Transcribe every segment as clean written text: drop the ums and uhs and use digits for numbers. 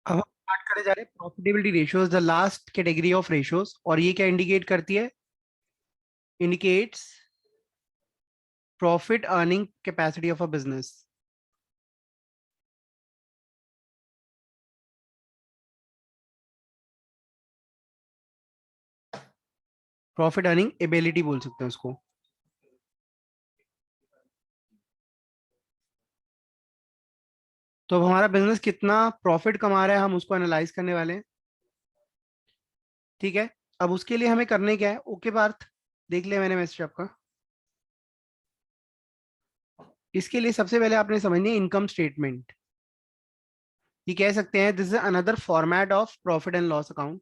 अब हम स्टार्ट करने जा रहे हैं profitability ratios the last category of ratios. और ये क्या इंडिकेट करती है? Indicates profit earning capacity of a business. Profit earning ability बोल सकते हैं उसको। तो अब हमारा बिजनेस कितना प्रॉफिट कमा रहा है हम उसको एनालाइज करने वाले हैं। ठीक है। अब उसके लिए हमें करने क्या है? ओके पार्थ, देख लिया मैंने मैसेज आपका। इसके लिए सबसे पहले आपने समझनी है इनकम स्टेटमेंट। ये कह सकते हैं this is another format of profit and loss account.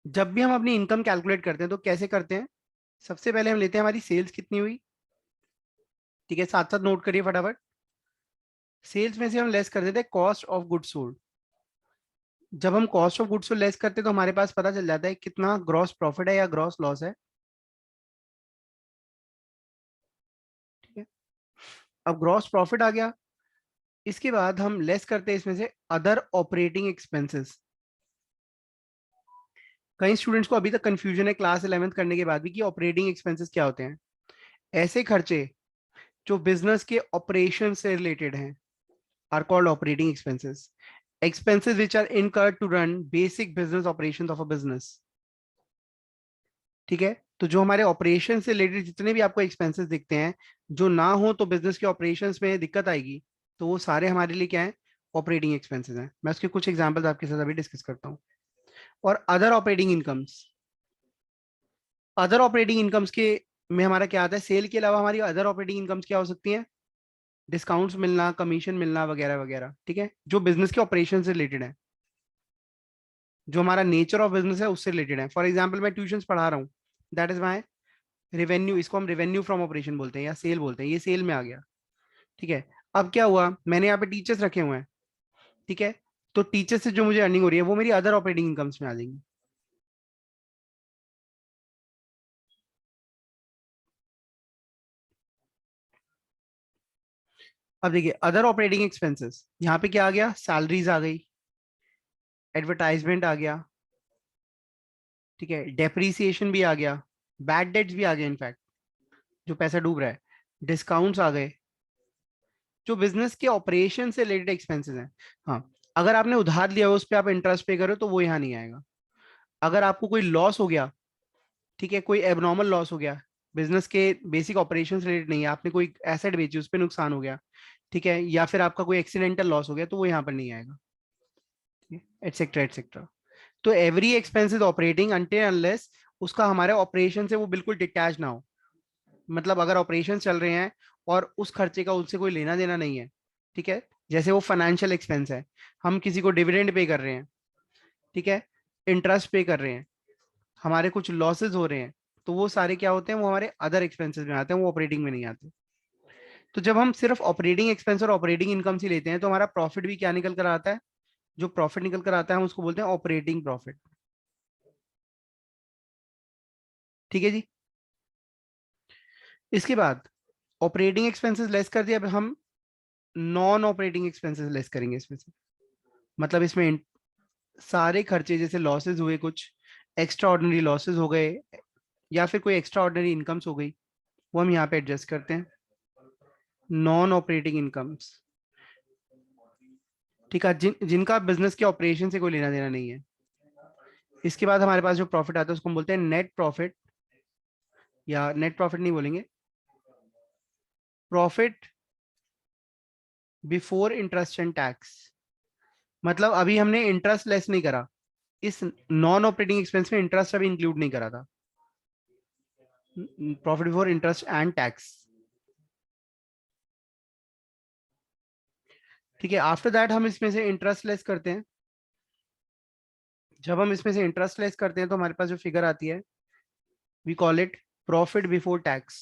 जब भी हम अपनी इनकम कैलकुलेट करते हैं तो कैसे करते हैं? सबसे पहले हम लेते हैं हमारी सेल्स कितनी हुई। ठीक है, साथ साथ नोट करिए फटाफट। सेल्स में से हम लेस कर देते हैं कॉस्ट ऑफ गुड्स सोल्ड। जब हम कॉस्ट ऑफ गुड्स को लेस करते हैं तो हमारे पास पता चल जाता है कितना ग्रॉस प्रॉफिट है या ग्रॉस लॉस है। ठीक है। अब ग्रॉस प्रॉफिट आ गया। इसके बाद हम लेस करते हैं इसमें से अदर ऑपरेटिंग एक्सपेंसेस। कई स्टूडेंट्स को अभी तक कंफ्यूजन है क्लास 11th करने के बाद भी कि ऑपरेटिंग एक्सपेंसेस क्या होते हैं। ऐसे खर्चे जो बिजनेस के ऑपरेशन से रिलेटेड हैं are called operating expenses. Expenses which are incurred to run basic business operation of a business. ठीक है। तो जो हमारे ऑपरेशन से रिलेटेड जितने भी आपको एक्सपेंसेस दिखते हैं, जो ना हो तो बिजनेस के ऑपरेशंस में दिक्कत आएगी, तो वो सारे हमारे लिए क्या है? ऑपरेटिंग एक्सपेंसेस हैं। मैं उसके कुछ एग्जांपल्स आपके साथ अभी डिस्कस करता हूँ। और other operating incomes, other operating incomes के में हमारा क्या आता है? सेल के अलावा हमारी अदर ऑपरेटिंग इनकम्स क्या हो सकती हैं? डिस्काउंट्स मिलना, कमीशन मिलना, वगैरह वगैरह। ठीक है, जो बिजनेस के ऑपरेशन से रिलेटेड है, जो हमारा नेचर ऑफ बिजनेस है उससे रिलेटेड है। फॉर एग्जाम्पल मैं ट्यूशन पढ़ा रहा हूँ, दैट इज माई रेवेन्यू। इसको हम रेवेन्यू फ्रॉम ऑपरेशन बोलते हैं या सेल बोलते हैं। ये सेल में आ गया। ठीक है। अब क्या हुआ, मैंने यहाँ पे टीचर्स रखे हुए हैं। ठीक है। तो टीचर से जो मुझे अर्निंग हो रही है वो मेरी अदर ऑपरेटिंग इनकम्स में आ जाएंगी। अब देखिए अदर ऑपरेटिंग एक्सपेंसेस, यहाँ पे क्या आ गया? सैलरीज आ गई, एडवर्टाइजमेंट आ गया। ठीक है, डेप्रीसिएशन भी आ गया, बैड डेट्स भी आ गए, इनफैक्ट जो पैसा डूब रहा है, डिस्काउंट्स आ गए, जो बिजनेस के ऑपरेशन से रिलेटेड एक्सपेंसेस हैं। हाँ, अगर आपने उधार लिया हो उस पर आप इंटरेस्ट पे करो तो वो यहाँ नहीं आएगा। अगर आपको कोई लॉस हो गया, ठीक है, कोई एबनॉर्मल लॉस हो गया, बिजनेस के बेसिक ऑपरेशन रिलेटेड नहीं है, आपने कोई एसेट बेची उस पर नुकसान हो गया, ठीक है, या फिर आपका कोई एक्सीडेंटल लॉस हो गया, तो वो यहाँ पर नहीं आएगा। Etcetera etcetera. तो every expense is operating until unless उसका हमारे ऑपरेशन से वो बिल्कुल डिटैच ना हो। मतलब अगर ऑपरेशन चल रहे हैं और उस खर्चे का उनसे कोई लेना देना नहीं है, ठीक है, जैसे वो फाइनेंशियल एक्सपेंस है, हम किसी को डिविडेंड पे कर रहे हैं, ठीक है, इंटरेस्ट पे कर रहे हैं, हमारे कुछ लॉसेस हो रहे हैं, तो वो सारे क्या होते हैं? वो हमारे अदर एक्सपेंसेस में आते हैं, वो ऑपरेटिंग में नहीं आते। तो जब हम सिर्फ ऑपरेटिंग एक्सपेंस और ऑपरेटिंग इनकम से लेते हैं तो हमारा प्रॉफिट भी क्या निकल कर आता है? जो प्रॉफिट निकल कर आता है हम उसको बोलते हैं ऑपरेटिंग प्रॉफिट। ठीक है जी। इसके बाद ऑपरेटिंग एक्सपेंसेस लेस कर दिया, अब हम नॉन ऑपरेटिंग एक्सपेंसेस लेस करेंगे इसमें से। मतलब इसमें सारे खर्चे, जैसे लॉसेस हुए, कुछ एक्स्ट्रा ऑर्डिनरी लॉसेस हो गए, या फिर कोई एक्स्ट्रा ऑर्डिनरी इनकम्स हो गई, वो हम यहाँ पे एडजस्ट करते हैं नॉन ऑपरेटिंग इनकम्स। ठीक है, जिनका बिजनेस के ऑपरेशन से कोई लेना देना नहीं है। इसके बाद हमारे पास जो प्रॉफिट आता है उसको हम बोलते हैं नेट प्रॉफिट, या नेट प्रॉफिट नहीं बोलेंगे, profit before interest and tax. मतलब अभी हमने इंटरेस्ट लेस नहीं करा, इस नॉन ऑपरेटिंग एक्सपेंस में इंटरेस्ट अभी इंक्लूड नहीं करा था। Profit before interest and tax. ठीक है, आफ्टर दैट हम इसमें से इंटरेस्ट लेस करते हैं। जब हम इसमें से इंटरेस्ट लेस करते हैं तो हमारे पास जो फिगर आती है, we call it profit before tax.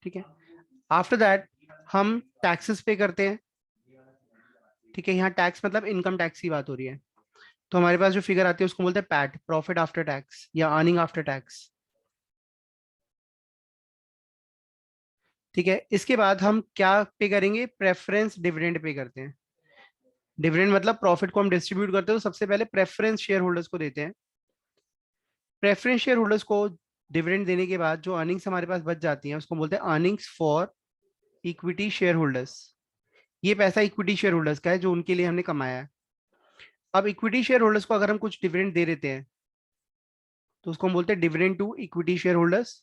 ठीक है, आफ्टर दैट हम टैक्सेस पे करते हैं। ठीक है, यहाँ टैक्स मतलब इनकम टैक्स की बात हो रही है। तो हमारे पास जो फिगर आती है उसको बोलते हैं पैट, प्रॉफिट आफ्टर टैक्स या अर्निंग आफ्टर टैक्स। ठीक है, इसके बाद हम क्या पे करेंगे, प्रेफरेंस डिविडेंड पे करते हैं। डिविडेंड मतलब प्रॉफिट को हम डिस्ट्रीब्यूट करते हैं तो सबसे पहले प्रेफरेंस शेयर होल्डर्स को देते हैं। प्रेफरेंस शेयर होल्डर्स को डिविडेंड देने के बाद जो अर्निंग्स हमारे पास बच जाती हैं उसको बोलते हैं earnings for equity share holders. ये पैसा इक्विटी शेयर होल्डर्स का है जो उनके लिए हमने कमाया है। अब इक्विटी शेयर होल्डर्स को अगर हम कुछ डिविडेंड दे देते हैं तो उसको हम बोलते हैं dividend to equity share holders.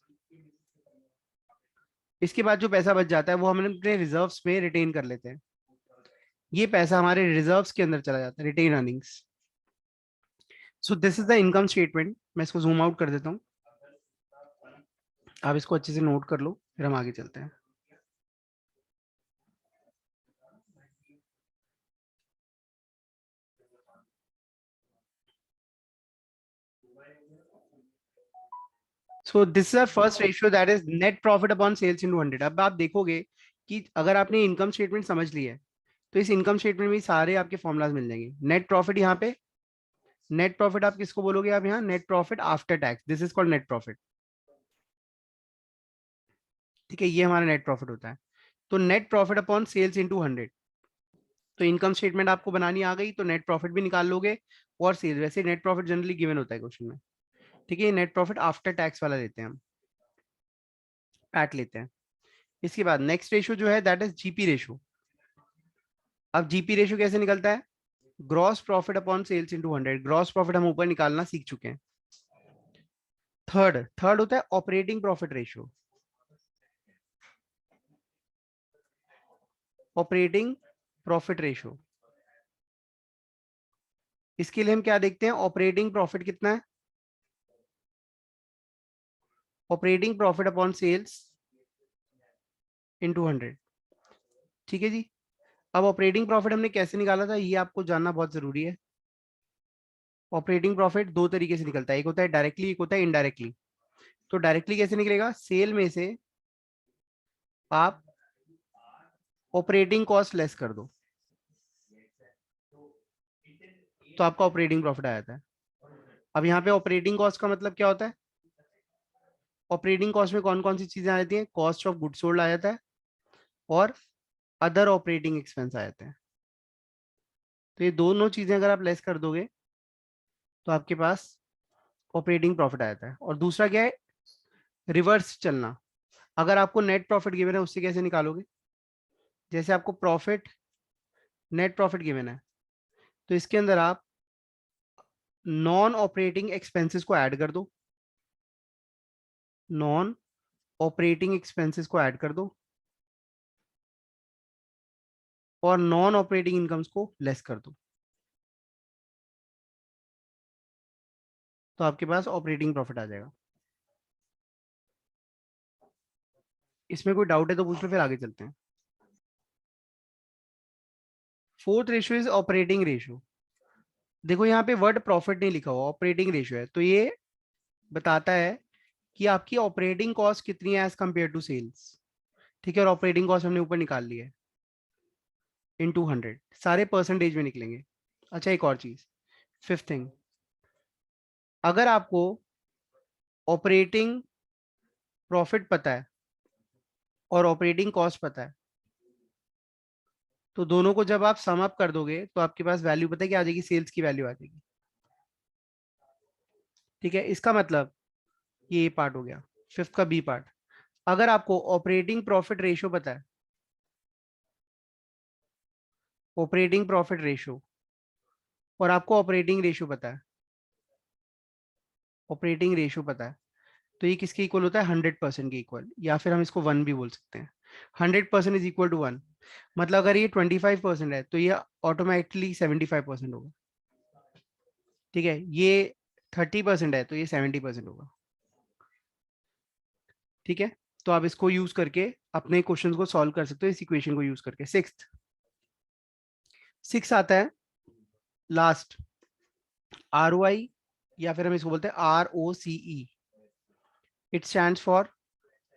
इसके बाद जो पैसा बच जाता है वो हम अपने रिजर्व्स में रिटेन कर लेते हैं। ये पैसा हमारे रिजर्व्स के अंदर चला जाता है, retain earnings. So this is the income statement. मैं इसको जूम आउट कर देता हूँ, आप इसको अच्छे से नोट कर लो, फिर हम आगे चलते हैं। So this is our first ratio, that is net profit upon sales into 100। अब आप देखोगे कि अगर आपने इनकम स्टेटमेंट समझ ली है तो इस इनकम स्टेटमेंट में सारे आपके फॉर्मुलाज मिल जाएंगे। नेट प्रॉफिट यहाँ पे, नेट प्रॉफिट आप किसको बोलोगे, आप यहाँ net profit after tax, this is called net profit. ठीक है, ये हमारा नेट प्रॉफिट होता है। तो net profit upon sales into 100। तो इनकम स्टेटमेंट आपको बनानी आ गई तो नेट प्रॉफिट भी निकाल लोगे और सेल्स। वैसे नेट प्रॉफिट जनरली गिवन होता है क्वेश्चन में। ठीक है, नेट प्रॉफिट आफ्टर टैक्स वाला लेते हैं हम, पैट लेते हैं। इसके बाद नेक्स्ट रेशियो जो है दैट इज जीपी रेशियो। अब जीपी रेशियो कैसे निकलता है, gross profit upon sales into 100। Gross profit हम ऊपर निकालना सीख चुके हैं। थर्ड थर्ड होता है operating profit ratio. Operating profit ratio, इसके लिए हम क्या देखते हैं, ऑपरेटिंग प्रॉफिट कितना है, operating profit upon sales into 100। ठीक है जी। अब ऑपरेटिंग प्रॉफिट हमने कैसे निकाला था ये आपको जानना बहुत जरूरी है। ऑपरेटिंग प्रॉफिट दो तरीके से निकलता है, एक होता है डायरेक्टली, एक होता है इनडायरेक्टली। तो डायरेक्टली कैसे निकलेगा, सेल में से आप ऑपरेटिंग कॉस्ट लेस कर दो तो आपका ऑपरेटिंग प्रॉफिट आ जाता है। अब यहाँ पे ऑपरेटिंग कॉस्ट का मतलब क्या होता है, ऑपरेटिंग कॉस्ट में कौन कौन सी चीजें आ जाती हैं, कॉस्ट ऑफ गुड सोल्ड आ जाता है और अदर ऑपरेटिंग एक्सपेंस आ जाते हैं। तो ये दोनों चीजें अगर आप लेस कर दोगे तो आपके पास ऑपरेटिंग प्रॉफिट आ जाता है। और दूसरा क्या है, रिवर्स चलना। अगर आपको नेट प्रॉफिट गिवन है उससे कैसे निकालोगे, जैसे आपको प्रॉफिट, नेट प्रॉफिट गिवन है तो इसके अंदर आप नॉन ऑपरेटिंग एक्सपेंसेस को ऐड कर दो, नॉन ऑपरेटिंग एक्सपेंसेस को ऐड कर दो और नॉन ऑपरेटिंग इनकम्स को लेस कर दो, तो आपके पास ऑपरेटिंग प्रॉफिट आ जाएगा। इसमें कोई डाउट है तो पूछ लो, फिर आगे चलते हैं। Fourth ratio is operating ratio. देखो यहाँ पे वर्ड प्रॉफिट नहीं लिखा हुआ, ऑपरेटिंग रेशियो है, तो ये बताता है कि आपकी ऑपरेटिंग कॉस्ट कितनी है एज कंपेयर टू सेल्स। ठीक है, और ऑपरेटिंग कॉस्ट हमने ऊपर निकाल ली है इन 200, सारे परसेंटेज में निकलेंगे। अच्छा, एक और चीज, फिफ्थ थिंग, अगर आपको ऑपरेटिंग प्रॉफिट पता है और ऑपरेटिंग कॉस्ट पता है तो दोनों को जब आप सम अप कर दोगे तो आपके पास वैल्यू पता है क्या आ जाएगी, सेल्स की वैल्यू आ जाएगी। ठीक है, इसका मतलब ये पार्ट हो गया, फिफ्थ का बी पार्ट। अगर आपको ऑपरेटिंग प्रॉफिट रेशियो पता है, ऑपरेटिंग प्रॉफिट रेशियो, और आपको ऑपरेटिंग रेशियो पता है, ऑपरेटिंग रेशियो पता है, तो ये किसके इक्वल होता है, 100% के इक्वल, या फिर हम इसको 1 भी बोल सकते हैं। 100% इज इक्वल टू 1। मतलब अगर ये 25% है तो ये ऑटोमेटिकली 75% होगा। ठीक है, ये 30% है तो ये 70% होगा। ठीक है, तो आप इसको यूज करके अपने क्वेश्चन को सॉल्व कर सकते हो इस इक्वेशन को यूज करके। सिक्स सिक्स आता है लास्ट, ROI, या फिर हम इसको बोलते हैं ROCE। It stands for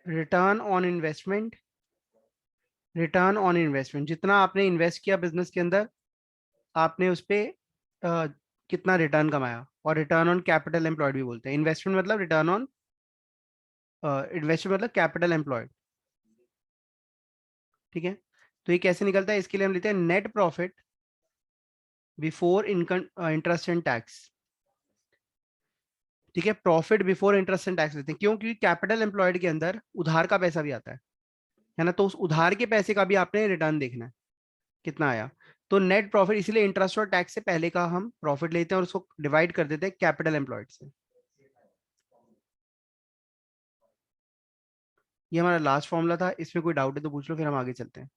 return on investment. Return on investment, जितना आपने इन्वेस्ट किया बिजनेस के अंदर आपने उस पर कितना रिटर्न कमाया। और रिटर्न ऑन कैपिटल एम्प्लॉयड भी बोलते हैं। इन्वेस्टमेंट मतलब रिटर्न ऑन, इन्वेस्टमेंट मतलब कैपिटल एम्प्लॉयड। ठीक है, तो ये कैसे निकलता है, इसके लिए हम लेते हैं net profit before income interest and tax. ठीक है, profit before interest and tax लेते हैं, क्यों? क्योंकि कैपिटल एम्प्लॉयड के अंदर उधार का पैसा भी आता है ना, तो उस उधार के पैसे का भी आपने रिटर्न देखना है कितना आया। तो नेट प्रॉफिट, इसीलिए इंटरेस्ट और टैक्स से पहले का हम प्रॉफिट लेते हैं और उसको डिवाइड कर देते हैं कैपिटल एम्प्लॉयड से। ये हमारा लास्ट फॉर्मूला था, इसमें कोई डाउट है तो पूछ लो, फिर हम आगे चलते हैं।